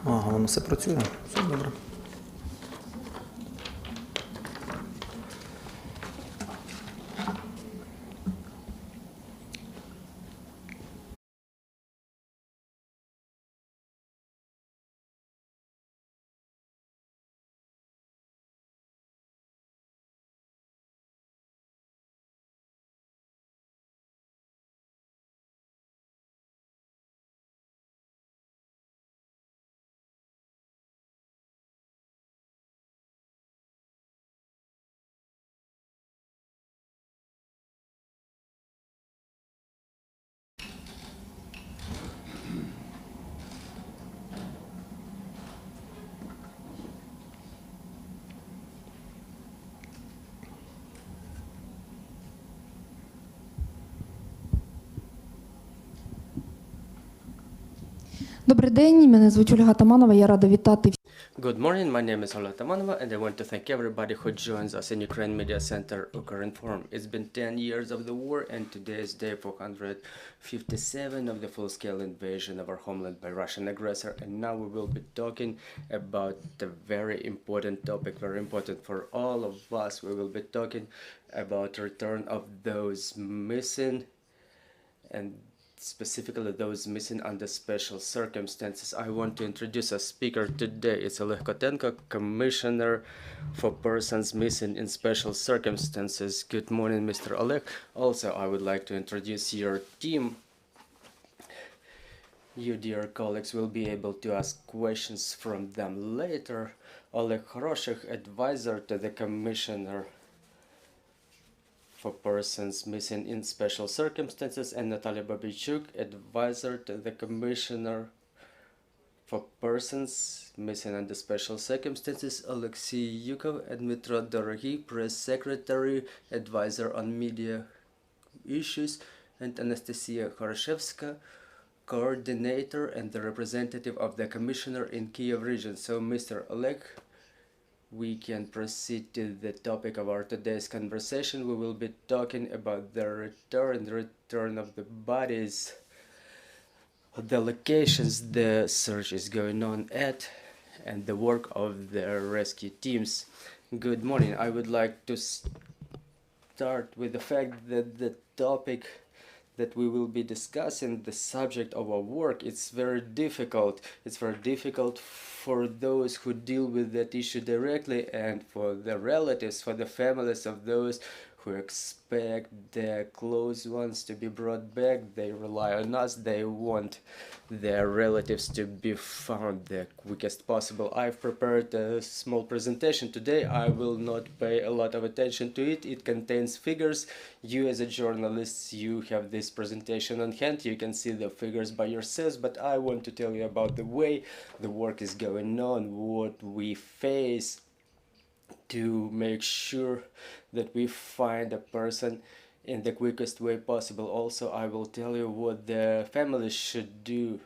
Ага, воно все працює. Все добре. Добрий день, мене звуть Ольга Таманова, я рада вітати Good morning, my name is Oleh and I want to thank everybody who joins us in Ukraine Media Center Current Forum. It's been 10 years of the war and today is day 457 of the full-scale invasion of our homeland by Russian aggressor, and now we will be talking about a very important topic, very important for all of us. We will be talking about return of those missing, and specifically those missing under special circumstances. I want to introduce a speaker today. It's Oleh Kotenko, Commissioner for Persons Missing in Special Circumstances. Good morning, Mr. Oleh. Also, I would like to introduce your team. You, dear colleagues, will be able to ask questions from them later. Oleh Khoroshykh, advisor to the Commissioner for Persons Missing in Special Circumstances, and Natalia Babichuk, advisor to the Commissioner for Persons Missing under Special Circumstances, Alexei Yukov and Dmitro Dorogi, press secretary, advisor on media issues, and Anastasia Khoroshykh, coordinator and the representative of the Commissioner in Kiev region. So, Mr. Oleh, we can proceed to the topic of our today's conversation. We will be talking about the return of the bodies, the locations the search is going on at, and the work of the rescue teams. Good morning. I would like to start with the fact that the topic that we will be discussing, the subject of our work, it's very difficult. It's very difficult for those who deal with that issue directly, and for the relatives, for the families of those who expect their close ones to be brought back. They rely on us. They want their relatives to be found the quickest possible. I've prepared a small presentation today. I will not pay a lot of attention to it. It contains figures. You as a journalist, you have this presentation on hand. You can see the figures by yourselves, but I want to tell you about the way the work is going on, what we face, to make sure that we find a person in the quickest way possible. Also, I will tell you what the families should do,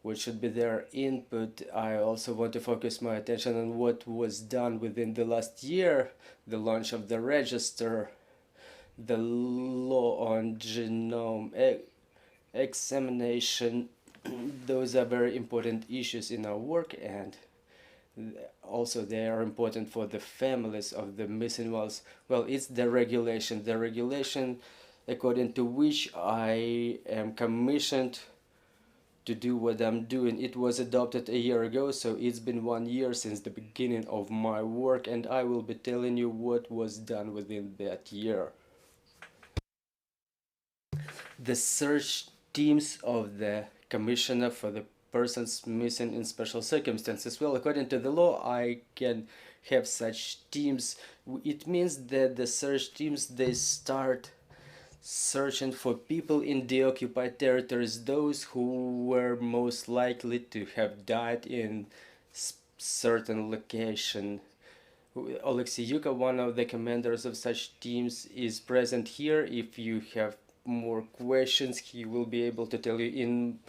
what should be their input. I also want to focus my attention on what was done within the last year, the launch of the register, the law on genome examination. Those are very important issues in our work, and also they are important for the families of the missing ones. Well, it's the regulation according to which I am commissioned to do what I'm doing. It was adopted a year ago, so it's been 1 year since the beginning of my work, and I will be telling you what was done within that year. The search teams of the Commissioner for the Persons Missing in Special Circumstances. Well, according to the law, I can have such teams. It means that the search teams, they start searching for people in the occupied territories, those who were most likely to have died in certain location. Alexei Yukov, one of the commanders of such teams, is present here. If you have more questions, he will be able to tell you in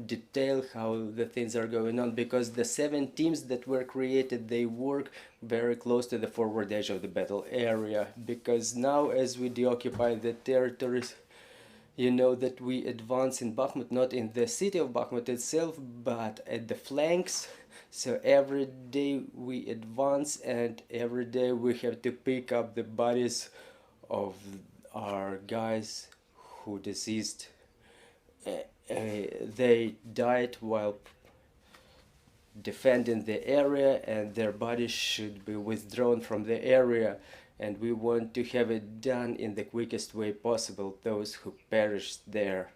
detail how the things are going on, because the 7 teams that were created, they work very close to the forward edge of the battle area, because now as we deoccupy the territories, You know that we advance in Bakhmut, not in the city of Bakhmut itself, but at the flanks. So every day we advance, and every day we have to pick up the bodies of our guys who deceased. They died while defending the area, and their bodies should be withdrawn from the area, and we want to have it done in the quickest way possible, those who perished there.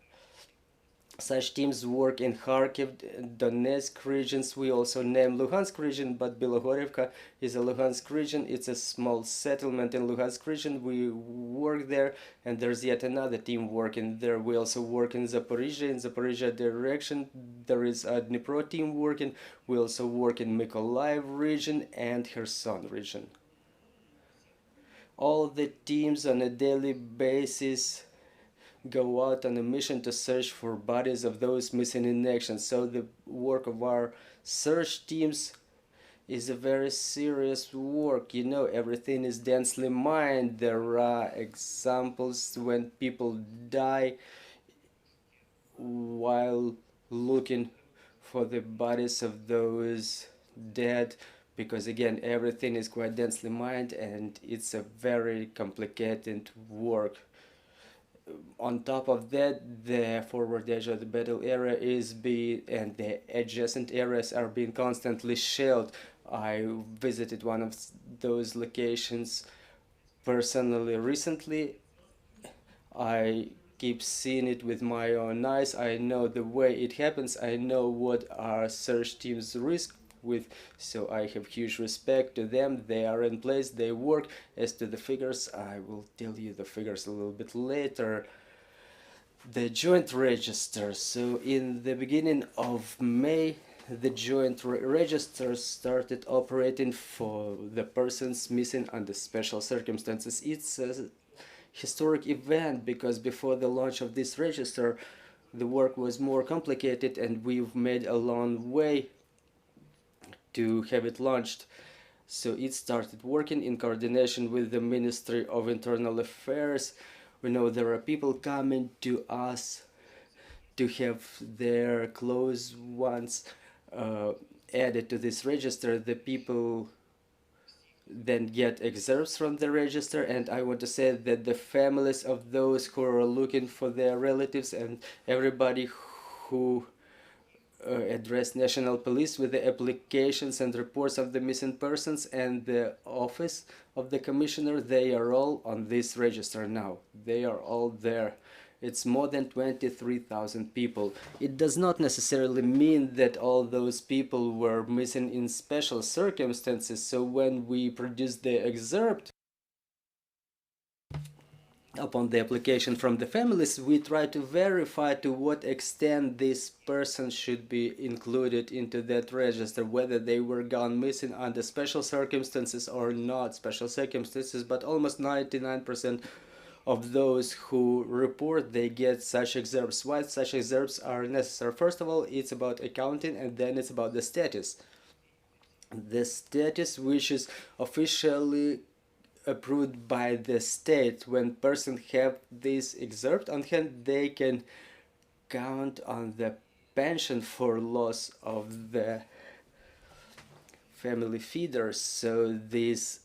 Such teams work in Kharkiv, Donetsk regions. We also name Luhansk region, but Bilogorivka is a Luhansk region. It's a small settlement in Luhansk region. We work there, and there's yet another team working there. We also work in Zaporizhia. In Zaporizhia direction, there is a Dnipro team working. We also work in Mykolaiv region and Kherson region. All the teams on a daily basis go out on a mission to search for bodies of those missing in action. So the work of our search teams is a very serious work. You know, everything is densely mined. There are examples when people die while looking for the bodies of those dead, because again, everything is quite densely mined and it's a very complicated work. On top of that, the forward edge of the battle area and the adjacent areas are being constantly shelled. I visited one of those locations personally recently. I keep seeing it with my own eyes. I know the way it happens. I know what our search teams risk with, so I have huge respect to them. They are in place, they work. As to the figures, I will tell you the figures a little bit later. The joint register. So in the beginning of May, the joint register started operating for the persons missing under special circumstances. It's a historic event because before the launch of this register, the work was more complicated, and we've made a long way to have it launched. So it started working in coordination with the Ministry of Internal Affairs. We know there are people coming to us to have their close ones added to this register. The people then get excerpts from the register, and I want to say that the families of those who are looking for their relatives and everybody who address national police with the applications and reports of the missing persons and the office of the commissioner, they are all on this register now. They are all there. It's more than 23,000 people. It does not necessarily mean that all those people were missing in special circumstances. So when we produce the excerpt upon the application from the families, we try to verify to what extent this person should be included into that register, whether they were gone missing under special circumstances or not special circumstances. But almost 99% of those who report, they get such excerpts. Why such excerpts are necessary? First of all, it's about accounting, and then it's about the status. The status, which is officially approved by the state. When persons have this excerpt on hand, they can count on the pension for loss of the family feeders. So this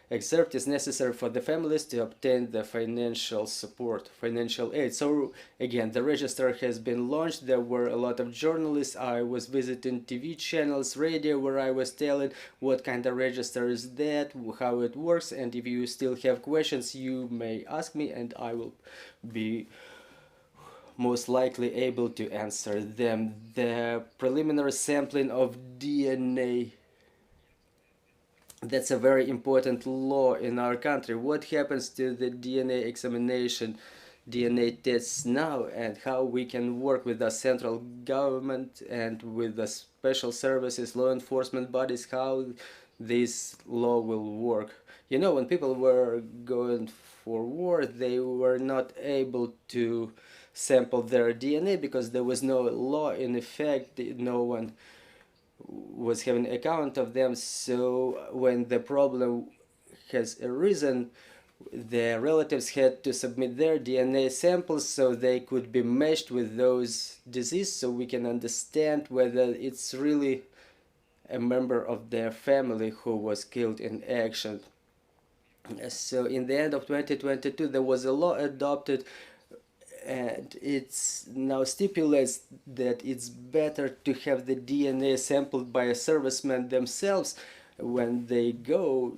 excerpt is necessary for the families to obtain the financial support, financial aid. So again, the register has been launched. There were a lot of journalists. I was visiting TV channels, radio, where I was telling what kind of register is that, how it works, and if you still have questions, you may ask me and I will be most likely able to answer them. The preliminary sampling of DNA, that's a very important law in our country. What happens to the DNA examination, DNA tests now, and how we can work with the central government and with the special services, law enforcement bodies, how this law will work. You know, when people were going for war, they were not able to sample their DNA because there was no law in effect. No one was having account of them. So when the problem has arisen, the relatives had to submit their DNA samples so they could be matched with those diseases, so we can understand whether it's really a member of their family who was killed in action. So in the end of 2022 there was a law adopted, and it's now stipulates that it's better to have the DNA sampled by a serviceman themselves when they go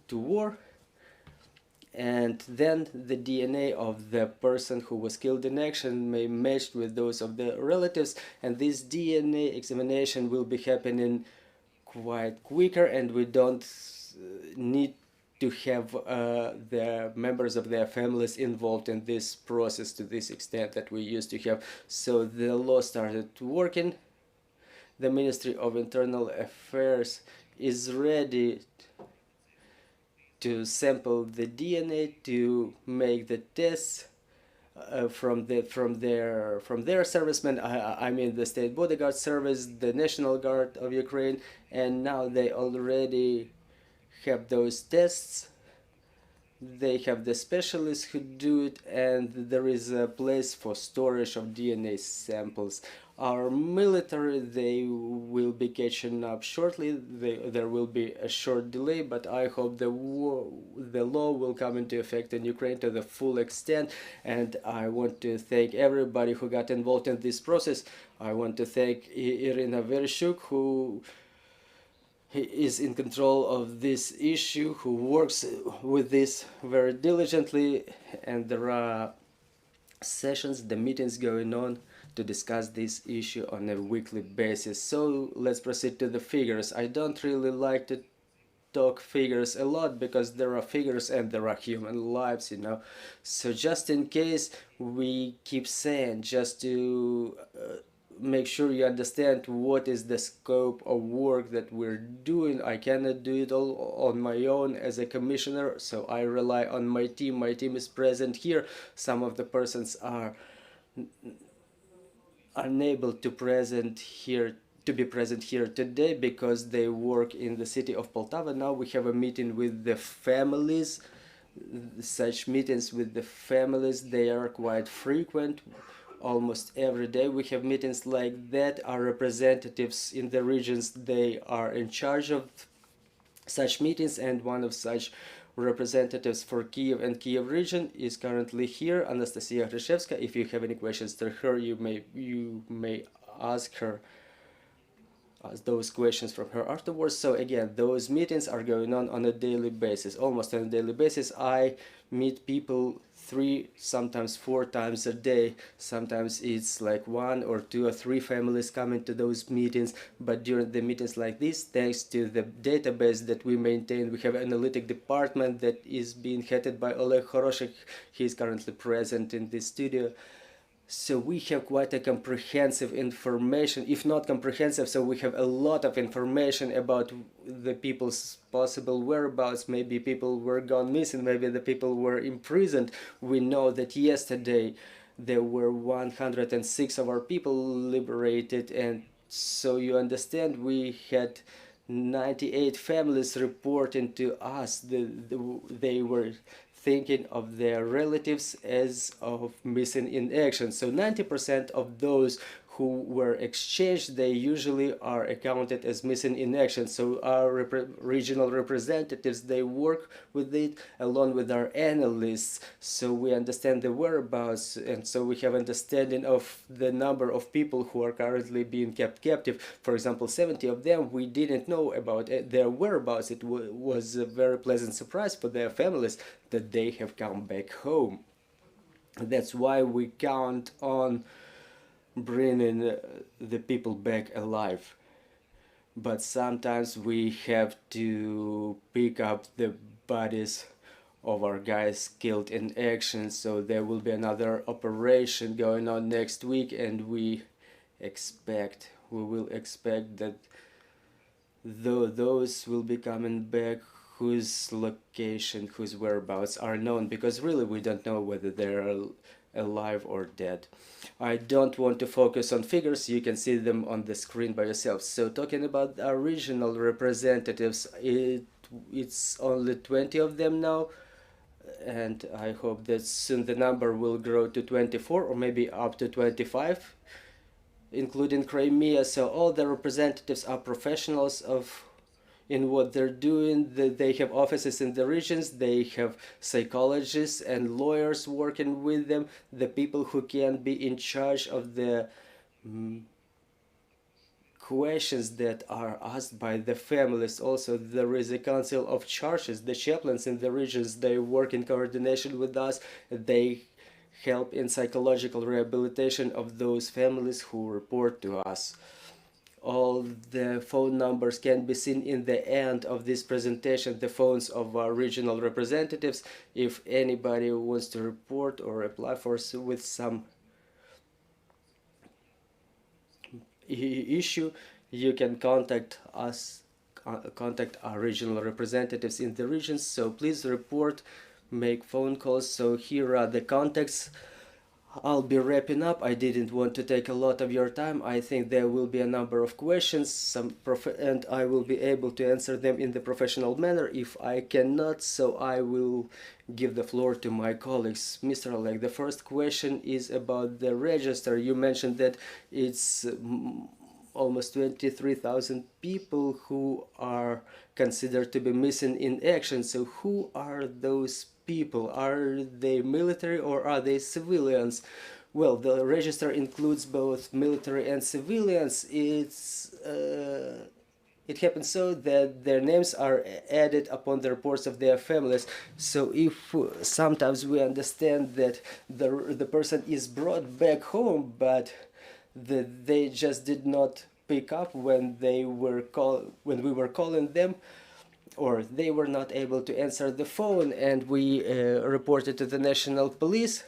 to war, and then the DNA of the person who was killed in action may match with those of the relatives, and this DNA examination will be happening quite quicker, and we don't need to have the members of their families involved in this process to this extent that we used to have. So the law started working. The Ministry of Internal Affairs is ready to sample the DNA to make the tests from their servicemen. I mean the State Bodyguard Service, the National Guard of Ukraine, and now they already have those tests. They have the specialists who do it, and there is a place for storage of DNA samples. Our military, they will be catching up shortly. There will be a short delay, but I hope the law will come into effect in Ukraine to the full extent. And I want to thank everybody who got involved in this process. I want to thank Irina Vereshchuk, who is in control of this issue, who works with this very diligently, and there are sessions, the meetings going on to discuss this issue on a weekly basis. So let's proceed to the figures. I don't really like to talk figures a lot because there are figures and there are human lives, you know. So just in case, we keep saying, just to make sure you understand what is the scope of work that we're doing. I cannot do it all on my own as a commissioner, so I rely on my team. My team is present here. Some of the persons are unable to be present here today because they work in the city of Poltava. Now we have a meeting with the families. Such meetings with the families, they are quite frequent. Almost every day we have meetings like that. Our representatives in the regions, they are in charge of such meetings, and one of such representatives for Kiev and Kiev region is currently here, Anastasia Khoroshykh. If you have any questions to her, you may ask those questions from her afterwards. So again, those meetings are going on a daily basis, almost on a daily basis. I meet people 3, sometimes 4 times a day. Sometimes it's like 1 or 2 or 3 families coming to those meetings. But during the meetings like this, thanks to the database that we maintain, we have an analytic department that is being headed by Oleh Khoroshykh. He is currently present in this studio. So we have quite a comprehensive information, if not comprehensive, so we have a lot of information about the people's possible whereabouts. Maybe people were gone missing, maybe the people were imprisoned. We know that yesterday there were 106 of our people liberated, and so you understand we had 98 families reporting to us. They were thinking of their relatives as of missing in action. So 90% of those who were exchanged, they usually are accounted as missing in action. So our regional representatives, they work with it along with our analysts, so we understand the whereabouts, and so we have understanding of the number of people who are currently being kept captive. For example, 70 of them, we didn't know about their whereabouts. It was a very pleasant surprise for their families that they have come back home. That's why we count on bringing the people back alive. But sometimes we have to pick up the bodies of our guys killed in action, so there will be another operation going on next week, and we will expect that those will be coming back whose location, whose whereabouts are known, because really we don't know whether they're alive or dead. I don't want to focus on figures, you can see them on the screen by yourself. So talking about our regional representatives, it's only 20 of them now. and I hope that soon the number will grow to 24 or maybe up to 25, including Crimea. So all the representatives are professionals in what they're doing. They have offices in the regions, they have psychologists and lawyers working with them, the people who can be in charge of the questions that are asked by the families. Also, there is a council of churches, the chaplains in the regions, they work in coordination with us, they help in psychological rehabilitation of those families who report to us. All the phone numbers can be seen in the end of this presentation, the phones of our regional representatives. If anybody wants to report or apply for with some issue, you can contact us, contact our regional representatives in the regions. So please report, make phone calls. So here are the contacts. I'll be wrapping up. I didn't want to take a lot of your time. I think there will be a number of questions, and I will be able to answer them in the professional manner. If I cannot, so I will give the floor to my colleagues. Mr. Oleh, the first question is about the register. You mentioned that it's almost 23,000 people who are considered to be missing in action. So who are those people? Are they military or are they civilians? Well, the register includes both military and civilians. It happens so that their names are added upon the reports of their families. So if sometimes we understand that the person is brought back home, but they just did not pick up when we were calling them, or they were not able to answer the phone, and we reported to the national police.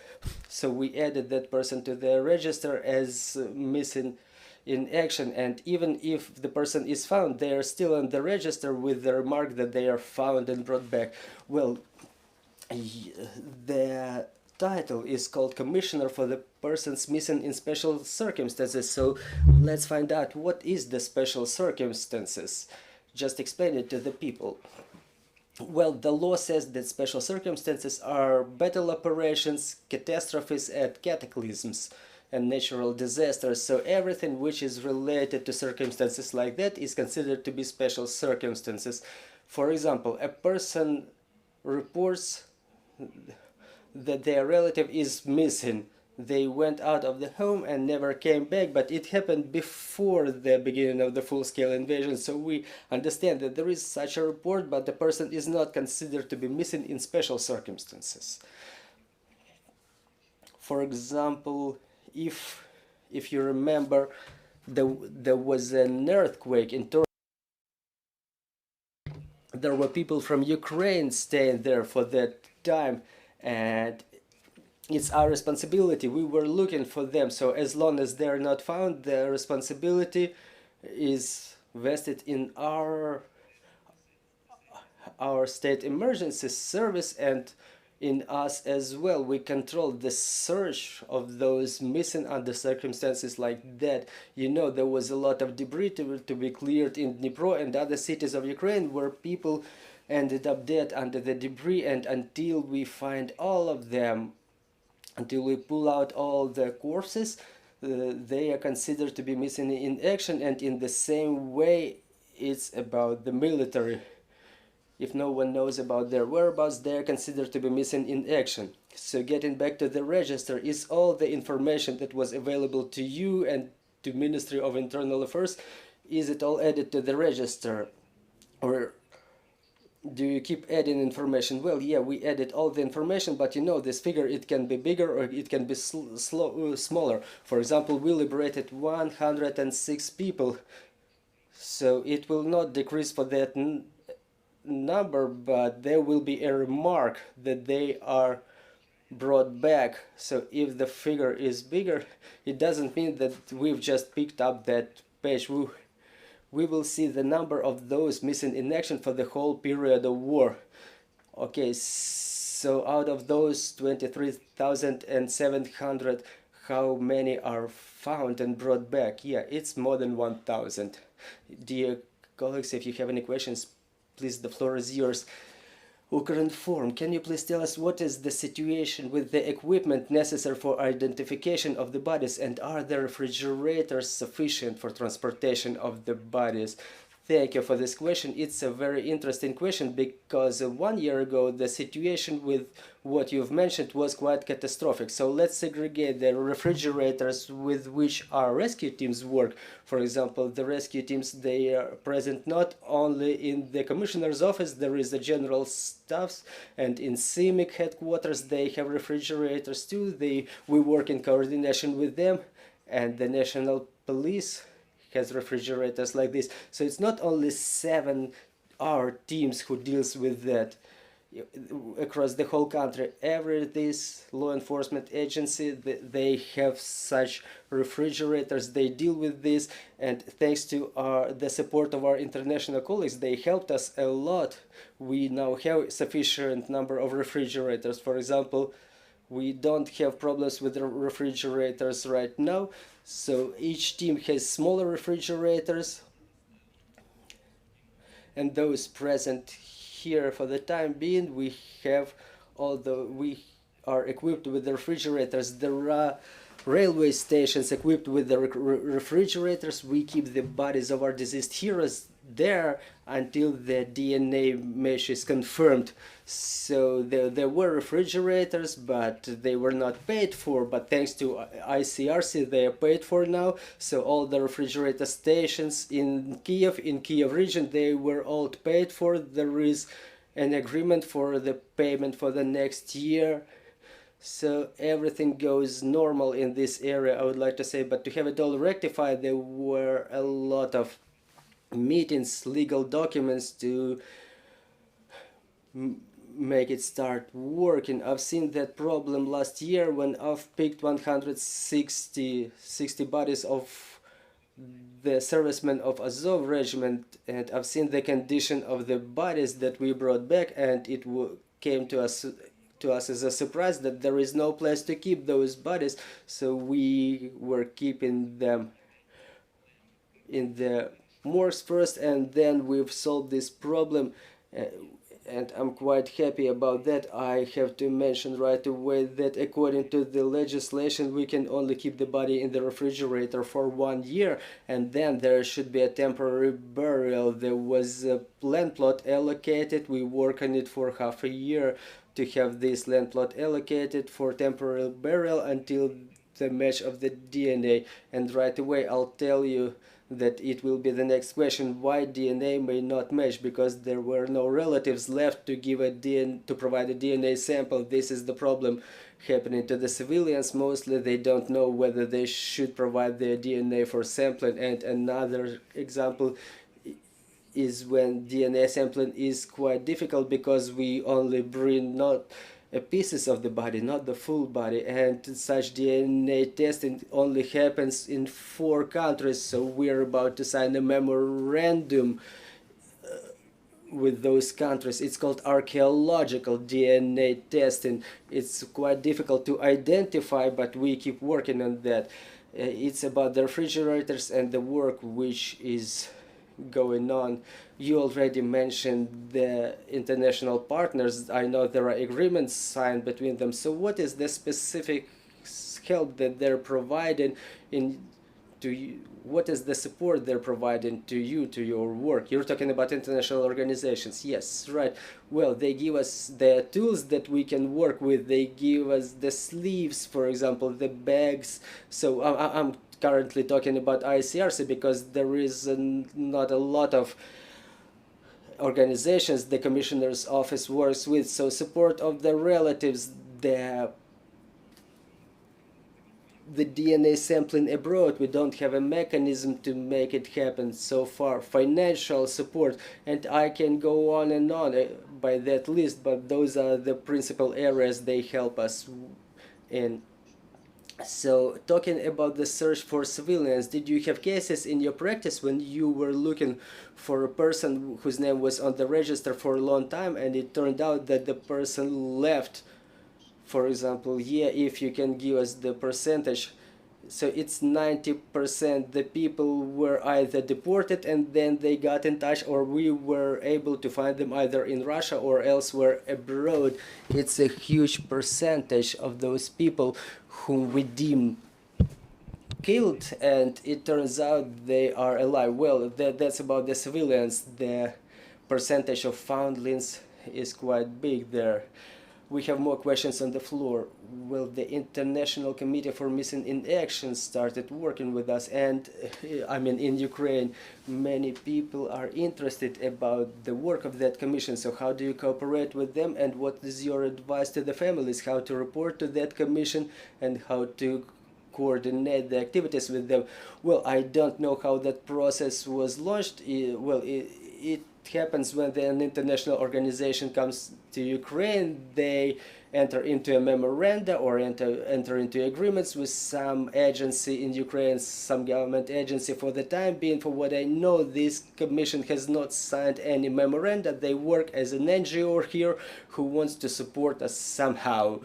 So we added that person to the register as missing in action, and even if the person is found, they are still on the register with the remark that they are found and brought back. Well, the title is called Commissioner for the Persons Missing in Special Circumstances. So let's find out what is the special circumstances. Just explain it to the people. Well, the law says that special circumstances are battle operations, catastrophes and cataclysms and natural disasters. So everything which is related to circumstances like that is considered to be special circumstances. For example, a person reports that their relative is missing. They went out of the home and never came back, but it happened before the beginning of the full-scale invasion. So we understand that there is such a report, but the person is not considered to be missing in special circumstances. For example, if you remember, there was an earthquake in Turkey. There were people from Ukraine staying there for that time, and it's our responsibility. We were looking for them, so as long as they're not found, the responsibility is vested in our state emergency service and in us as well. We control the search of those missing under circumstances like that. You know, there was a lot of debris to be cleared in Dnipro and other cities of Ukraine where people ended up dead under the debris, and until we find all of them, until we pull out all the corpses, they are considered to be missing in action. And in the same way, it's about the military. If no one knows about their whereabouts, they are considered to be missing in action. So getting back to the register, is all the information that was available to you and to Ministry of Internal Affairs, is it all added to the register? Or do you keep adding information? Well, yeah, we added all the information, but you know, this figure, it can be bigger or it can be smaller. For example, we liberated 106 people, so it will not decrease for that number, but there will be a remark that they are brought back. So if the figure is bigger, it doesn't mean that we've just picked up that page. We will see the number of those missing in action for the whole period of war. Okay, so out of those 23,700, how many are found and brought back? Yeah, it's more than 1,000. Dear colleagues, if you have any questions, please, the floor is yours. current form. Can you please tell us what is the situation with the equipment necessary for identification of the bodies, and are the refrigerators sufficient for transportation of the bodies? Thank you for this question. It's a very interesting question because 1 year ago the situation with what you've mentioned was quite catastrophic. So let's segregate the refrigerators with which our rescue teams work. For example, the rescue teams, they are present not only in the commissioner's office, there is the general staffs, and in CIMIC headquarters they have refrigerators too. We work in coordination with them, and the national police has refrigerators like this. So it's not only 7 our teams who deals with that across the whole country. Every this law enforcement agency, they have such refrigerators, they deal with this, and thanks to the support of our international colleagues, they helped us a lot. We now have sufficient number of refrigerators. For example, we don't have problems with the refrigerators right now, so each team has smaller refrigerators, and those present here for the time being, we have, although we are equipped with the refrigerators, there are railway stations equipped with the refrigerators. We keep the bodies of our deceased heroes there until the DNA match is confirmed. So there were refrigerators, but they were not paid for, but thanks to ICRC they are paid for now. So all the refrigerator stations in Kiev region, they were all paid for. There is an agreement for the payment for the next year. So everything goes normal in this area, I would like to say. But to have it all rectified, there were a lot of meetings, legal documents to make it start working. I've seen that problem last year when I've picked 160 bodies of the servicemen of Azov regiment, and I've seen the condition of the bodies that we brought back, and it came to us as a surprise that there is no place to keep those bodies, so we were keeping them in the morgues first, and then we've solved this problem, and I'm quite happy about that. I have to mention right away that according to the legislation we can only keep the body in the refrigerator for 1 year, and then there should be a temporary burial. There was a land plot allocated, we work on it for half a year to have this land plot allocated for temporary burial until the match of the DNA. And right away I'll tell you that it will be the next question, why DNA may not match, because there were no relatives left to give to provide a DNA sample. This is the problem happening to the civilians. Mostly they don't know whether they should provide their DNA for sampling. And another example is when DNA sampling is quite difficult because we only bring not pieces of the body, not the full body, and such DNA testing only happens in 4 countries. So we're about to sign a memorandum with those countries. It's called archaeological DNA testing. It's quite difficult to identify, but we keep working on that. It's about the refrigerators and the work which is going on. You already mentioned the international partners. I know there are agreements signed between them. So what is the specific help that they're providing to you? What is the support they're providing to you, to your work? You're talking about international organizations. Yes, right. Well, they give us the tools that we can work with. They give us the sleeves, for example, the bags. So I'm currently talking about ICRC because there is not a lot of organizations the commissioner's office works with. So support of the relatives, the DNA sampling abroad, we don't have a mechanism to make it happen so far. Financial support, and I can go on and on by that list, but those are the principal areas they help us in. So, talking about the search for civilians, did you have cases in your practice when you were looking for a person whose name was on the register for a long time and it turned out that the person left? For example, yeah, if you can give us the percentage. So it's 90% the people were either deported and then they got in touch, or we were able to find them either in Russia or elsewhere abroad. It's a huge percentage of those people whom we deem killed, and it turns out they are alive. Well, that's about the civilians. The percentage of foundlings is quite big there. We have more questions on the floor. Well, the International Committee for Missing in Action started working with us, and I mean, in Ukraine, many people are interested about the work of that commission. So how do you cooperate with them, and what is your advice to the families? How to report to that commission, and how to coordinate the activities with them? Well, I don't know how that process was launched. Well, it happens when an international organization comes to Ukraine. They enter into a memoranda or enter into agreements with some agency in Ukraine, some government agency. For the time being, for what I know, this commission has not signed any memoranda. They work as an NGO here who wants to support us somehow.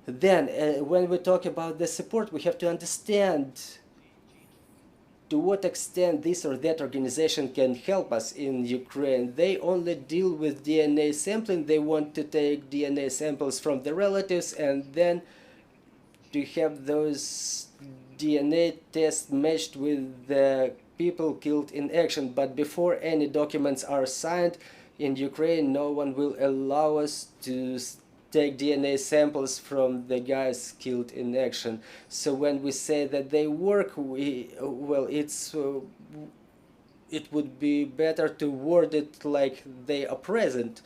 Then, when we talk about the support, we have to understand to what extent this or that organization can help us in Ukraine. They only deal with DNA sampling. They want to take DNA samples from the relatives and then to have those DNA tests matched with the people killed in action. But before any documents are signed in Ukraine, no one will allow us to take DNA samples from the guys killed in action. So when we say that they work, well, it would be better to word it like they are present.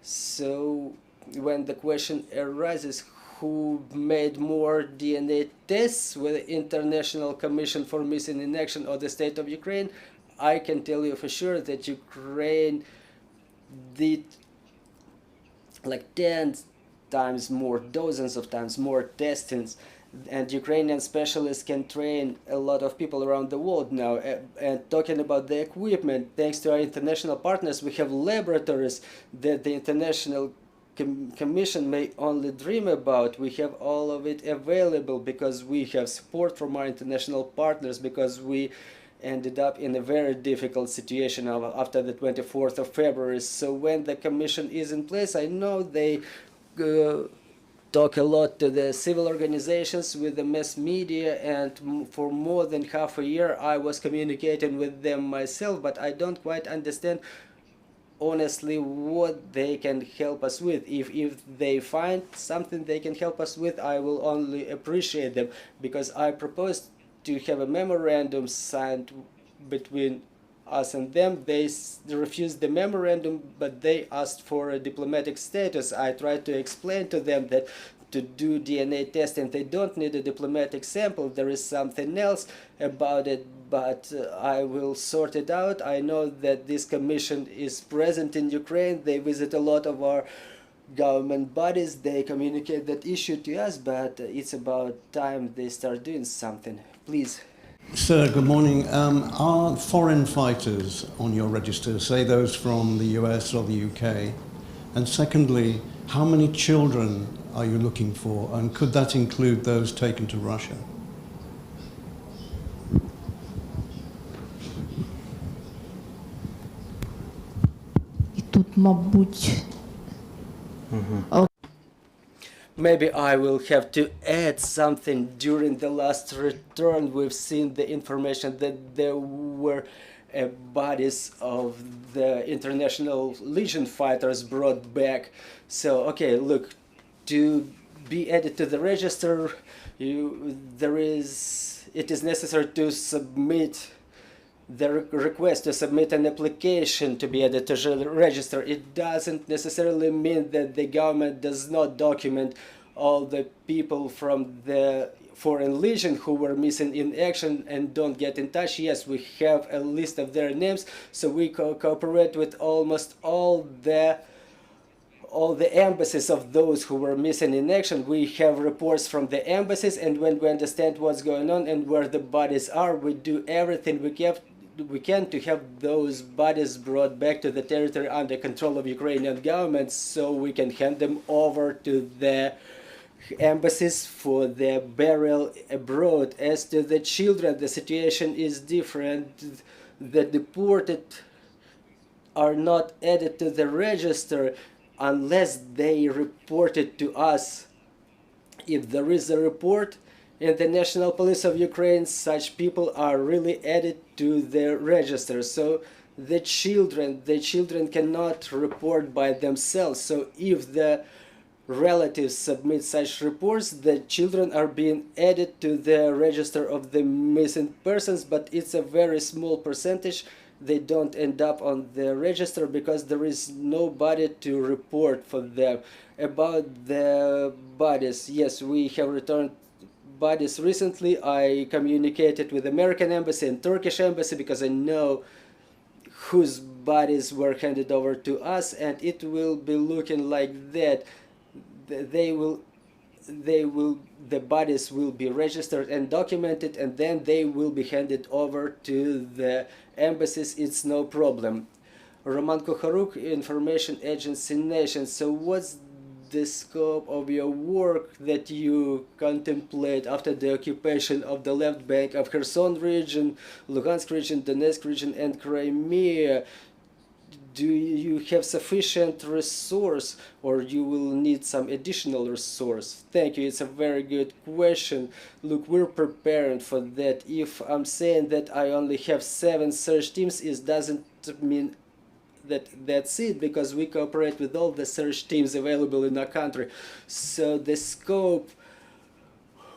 So when the question arises, who made more DNA tests with the International Commission for Missing in Action or the state of Ukraine, I can tell you for sure that Ukraine did like 10 times more, dozens of times more testings, and Ukrainian specialists can train a lot of people around the world now. And talking about the equipment, thanks to our international partners, we have laboratories that the International Commission may only dream about. We have all of it available because we have support from our international partners, because we ended up in a very difficult situation after the 24th of February. So when the commission is in place, I know they talk a lot to the civil organizations, with the mass media, and for more than half a year I was communicating with them myself, but I don't quite understand honestly what they can help us with. If they find something they can help us with, I will only appreciate them, because I proposed to have a memorandum signed between us and them. They refused the memorandum, but they asked for a diplomatic status. I tried to explain to them that to do DNA testing they don't need a diplomatic sample, there is something else about it, but I will sort it out. I know that this commission is present in Ukraine. They visit a lot of our government bodies, they communicate that issue to us, but it's about time they start doing something. Please. Sir, good morning. Are foreign fighters on your register, say those from the US or the UK? And secondly, how many children are you looking for? And could that include those taken to Russia? І тут, мабуть, Maybe I will have to add something. During the last return, we've seen the information that there were bodies of the International Legion fighters brought back. So, okay, look, to be added to the register, it is necessary to submit the request, to submit an application to be added to the register. It doesn't necessarily mean that the government does not document all the people from the Foreign Legion who were missing in action and don't get in touch. Yes, we have a list of their names, so we cooperate with almost all the embassies of those who were missing in action. We have reports from the embassies, and when we understand what's going on and where the bodies are, we do everything we can to have those bodies brought back to the territory under control of Ukrainian government, so we can hand them over to the embassies for their burial abroad. As to the children, the situation is different. The deported are not added to the register unless they report it to us. If there is a report in the National Police of Ukraine, such people are really added to the register. So the children cannot report by themselves. So if the relatives submit such reports, the children are being added to the register of the missing persons, but it's a very small percentage. They don't end up on the register because there is nobody to report for them. About the bodies, yes, we have returned bodies recently. I communicated with American embassy and Turkish embassy because I know whose bodies were handed over to us, and it will be looking like that. The bodies will be registered and documented, and then they will be handed over to the embassies. It's no problem. Roman Khoroshykh, Information Agency Nation. So what's the scope of your work that you contemplate after the occupation of the left bank of Kherson region, Luhansk region, Donetsk region, and Crimea? Do you have sufficient resource, or you will need some additional resource? Thank you. It's a very good question. Look, we're preparing for that. If I'm saying that I only have 7 search teams, it doesn't mean that that's it, because we cooperate with all the search teams available in our country. So the scope,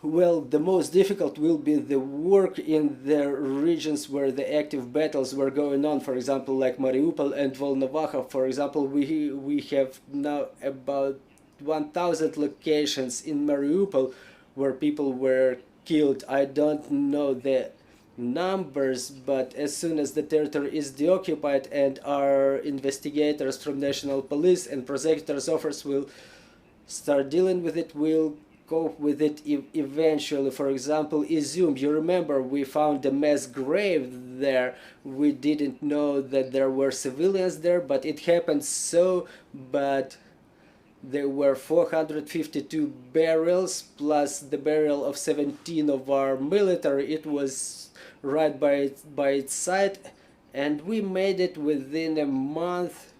well, the most difficult will be the work in the regions where the active battles were going on, for example, like Mariupol and Volnovakha. For example, we have now about 1,000 locations in Mariupol where people were killed. I don't know the numbers, but as soon as the territory is deoccupied and our investigators from National Police and prosecutors' office will start dealing with it, we'll cope with it eventually. For example, Izum, you remember we found a mass grave there. We didn't know that there were civilians there, but it happened so. But there were 452 burials plus the burial of 17 of our military. It was right by its side, and we made it within a month,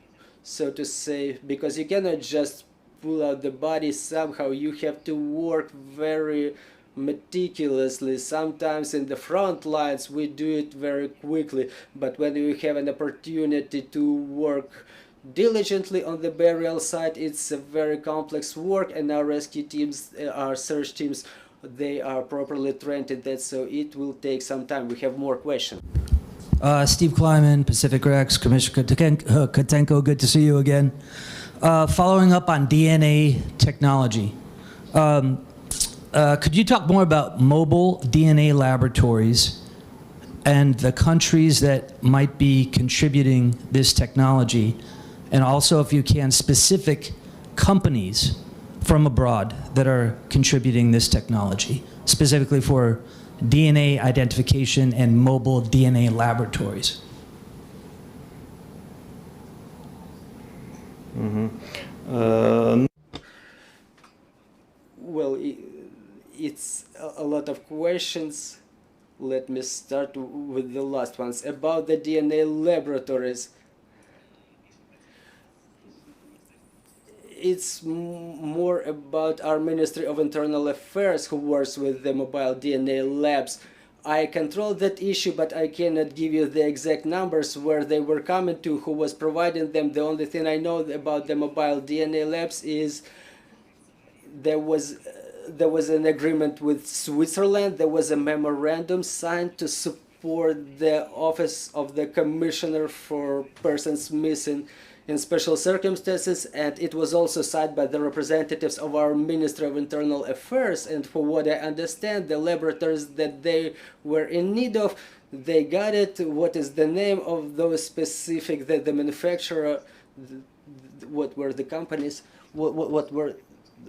so to say, because you cannot just pull out the body somehow. You have to work very meticulously. Sometimes in the front lines we do it very quickly, but when you have an opportunity to work diligently on the burial site, it's a very complex work, and our rescue teams, our search teams, they are properly trained in that, so it will take some time. We have more questions. Steve Kleiman, Pacific Rex, Commissioner Kotenko, good to see you again. Following up on DNA technology, could you talk more about mobile DNA laboratories and the countries that might be contributing this technology, and also, if you can, specific companies from abroad that are contributing this technology, specifically for DNA identification and mobile DNA laboratories? Well, it's a lot of questions. Let me start with the last ones. About the DNA laboratories, it's more about our Ministry of Internal Affairs, who works with the mobile DNA labs. I control that issue, but I cannot give you the exact numbers where they were coming to, who was providing them. The only thing I know about the mobile DNA labs is there was an agreement with Switzerland. There was a memorandum signed to support the Office of the Commissioner for Persons Missing in Special Circumstances, and it was also signed by the representatives of our Ministry of Internal Affairs. And for what I understand, the laboratories that they were in need of, they got it. What is the name of those specific, the manufacturer, what were the companies, what were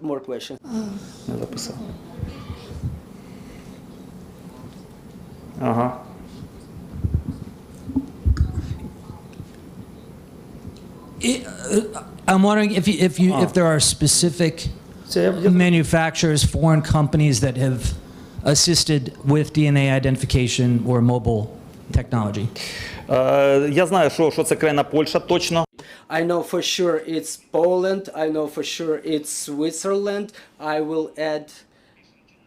more questions? Не записав. Ага. I'm wondering if there are specific manufacturers, foreign companies that have assisted with DNA identification or mobile technology? Я знаю, що це країна Польща точно. I know for sure it's Poland. I know for sure it's Switzerland. I will add,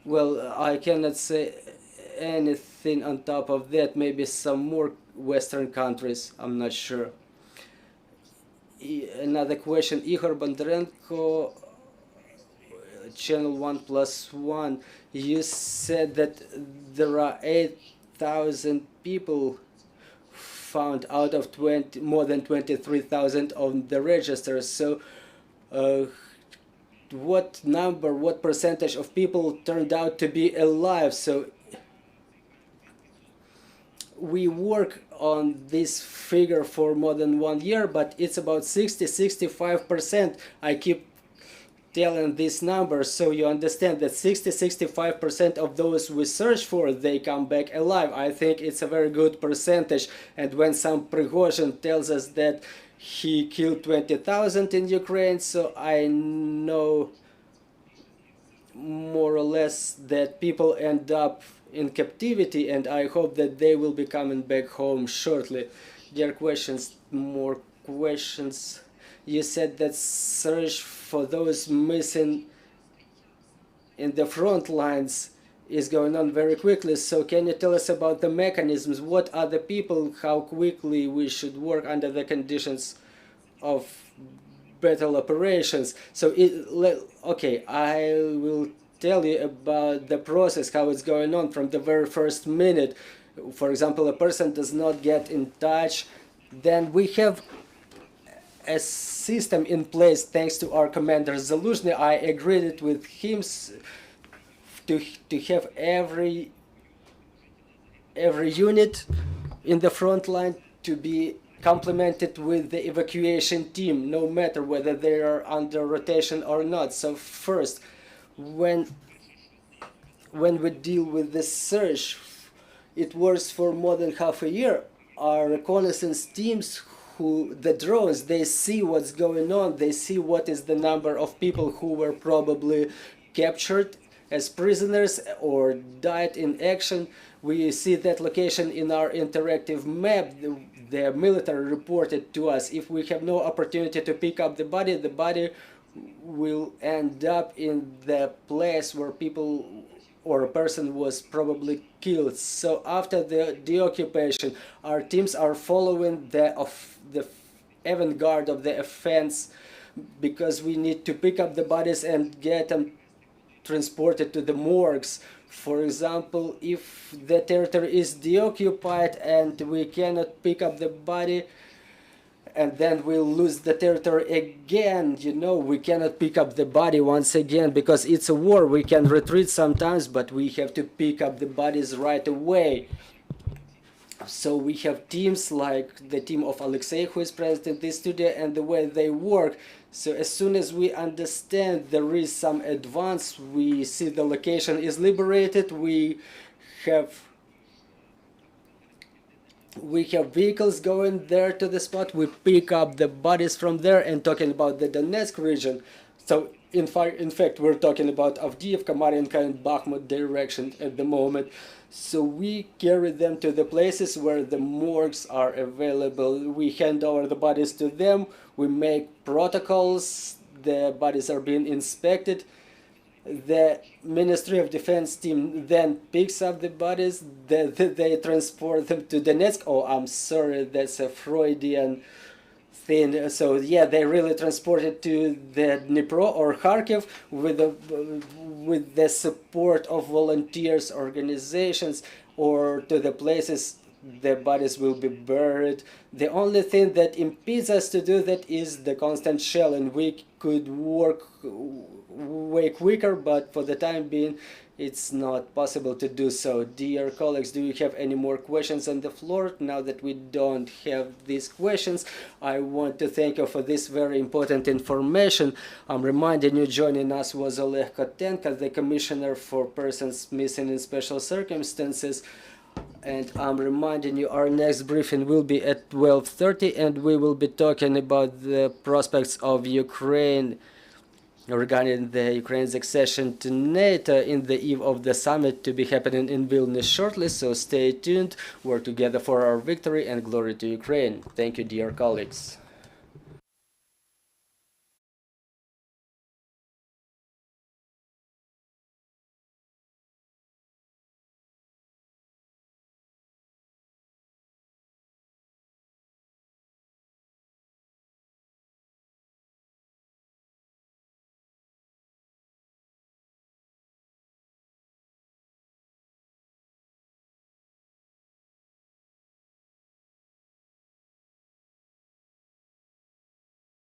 well, I cannot say anything on top of that. Maybe some more Western countries. I'm not sure. Another question. Igor Bondarenko, Channel 1+1. You said that there are 8,000 people found out of more than 23,000 on the register. So what number, what percentage of people turned out to be alive? So we work on this figure for more than 1 year, but it's about 60-65%. I keep telling this number, so you understand that 60-65% of those we search for, they come back alive. I think it's a very good percentage. And when some Prigozhin tells us that he killed 20,000 in Ukraine, so I know more or less that people end up in captivity, and I hope that they will be coming back home shortly. Dear questions, more questions. You said that search for those missing in the front lines is going on very quickly. So can you tell us about the mechanisms? What are the people? How quickly we should work under the conditions of battle operations? So okay, I will tell you about the process, how it's going on from the very first minute. For example, a person does not get in touch, then we have a system in place thanks to our commander Zaluzhny. I agreed it with him to have every unit in the front line to be complemented with the evacuation team, no matter whether they are under rotation or not. So first, when we deal with this search, it works for more than half a year. Our reconnaissance teams, the drones, they see what's going on, they see what is the number of people who were probably captured as prisoners or died in action. We see that location in our interactive map. The military reported to us. If we have no opportunity to pick up the body will end up in the place where people or a person was probably killed. So after the deoccupation, our teams are following the avant-garde of the offense, because we need to pick up the bodies and get them transported to the morgues. For example, if the territory is deoccupied and we cannot pick up the body, and then we'll lose the territory again, you know, we cannot pick up the body once again, because it's a war. We can retreat sometimes, but we have to pick up the bodies right away. So we have teams like the team of Alexei, who is present in this studio, and the way they work. So as soon as we understand there is some advance, we see the location is liberated, we have vehicles going there to the spot, we pick up the bodies from there. And talking about the Donetsk region, so in fact we're talking about Avdiivka, Mariinka and Bakhmut direction at the moment. So we carry them to the places where the morgues are available. We hand over the bodies to them, we make protocols, the bodies are being inspected. The Ministry of Defense team then picks up the bodies, they transport them to Donetsk. Oh, I'm sorry, that's a Freudian thing. So yeah, they really transport it to the Dnipro or Kharkiv with the support of volunteers, organizations, or to the places the bodies will be buried. The only thing that impedes us to do that is the constant shelling. We could work way quicker, but for the time being it's not possible to do so. Dear colleagues, do you have any more questions on the floor? Now that we don't have these questions, I want to thank you for this very important information. I'm reminding you, joining us was Oleh Kotenko, the Commissioner for Persons Missing in Special Circumstances. And I'm reminding you, our next briefing will be at 12:30, and we will be talking about the prospects of Ukraine regarding the Ukraine's accession to NATO in the eve of the summit to be happening in Vilnius shortly, so stay tuned. Work together for our victory and glory to Ukraine. Thank you, dear colleagues.